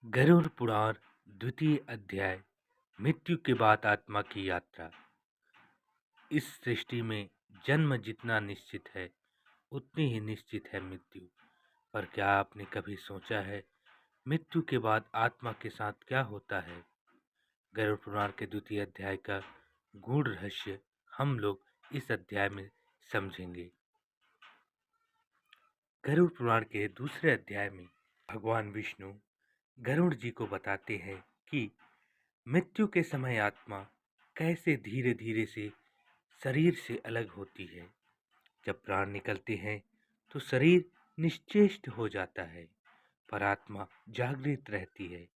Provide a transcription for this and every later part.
गरुड़ पुराण द्वितीय अध्याय। मृत्यु के बाद आत्मा की यात्रा। इस सृष्टि में जन्म जितना निश्चित है उतनी ही निश्चित है मृत्यु। पर क्या आपने कभी सोचा है मृत्यु के बाद आत्मा के साथ क्या होता है? गरुड़ पुराण के द्वितीय अध्याय का गूढ़ रहस्य हम लोग इस अध्याय में समझेंगे। गरुड़ पुराण के दूसरे अध्याय में भगवान विष्णु गरुड़ जी को बताते हैं कि मृत्यु के समय आत्मा कैसे धीरे धीरे से शरीर से अलग होती है। जब प्राण निकलते हैं तो शरीर निश्चेष्ट हो जाता है, पर आत्मा जागृत रहती है।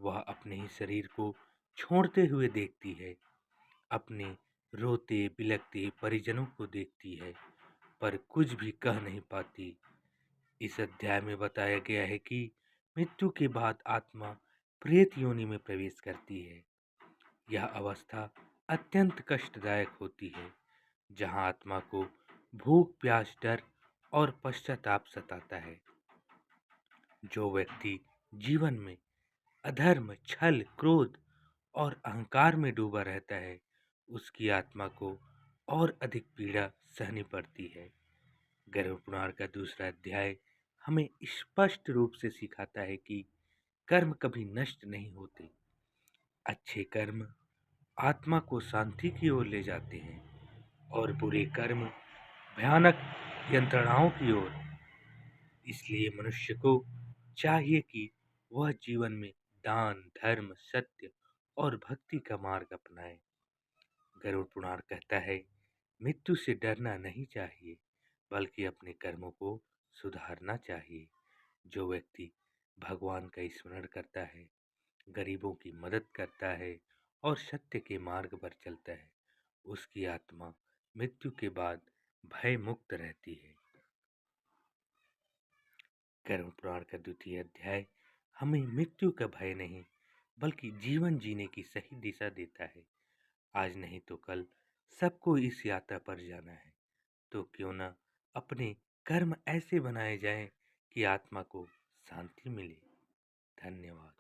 वह अपने ही शरीर को छोड़ते हुए देखती है, अपने रोते बिलखते परिजनों को देखती है, पर कुछ भी कह नहीं पाती। इस अध्याय में बताया गया है कि मृत्यु के बाद आत्मा प्रेत योनि में प्रवेश करती है। यह अवस्था अत्यंत कष्टदायक होती है, जहां आत्मा को भूख प्यास डर और पश्चाताप सताता है। जो व्यक्ति जीवन में अधर्म छल क्रोध और अहंकार में डूबा रहता है उसकी आत्मा को और अधिक पीड़ा सहनी पड़ती है। गरुड़ पुराण का दूसरा अध्याय हमें स्पष्ट रूप से सिखाता है कि कर्म कभी नष्ट नहीं होते। अच्छे कर्म आत्मा को शांति की ओर ले जाते हैं और बुरे कर्म भयानक यंत्रणाओं की ओर। इसलिए मनुष्य को चाहिए कि वह जीवन में दान धर्म सत्य और भक्ति का मार्ग अपनाए। गरुड़ पुराण कहता है मृत्यु से डरना नहीं चाहिए, बल्कि अपने कर्मों को सुधारना चाहिए। जो व्यक्ति भगवान का स्मरण करता है, गरीबों की मदद करता है और सत्य के मार्ग पर चलता है, उसकी आत्मा मृत्यु के बाद भय मुक्त रहती है। गरुड़ पुराण का द्वितीय अध्याय हमें मृत्यु का भय नहीं बल्कि जीवन जीने की सही दिशा देता है। आज नहीं तो कल सबको इस यात्रा पर जाना है, तो क्यों ना अपने कर्म ऐसे बनाए जाएं कि आत्मा को शांति मिले। धन्यवाद।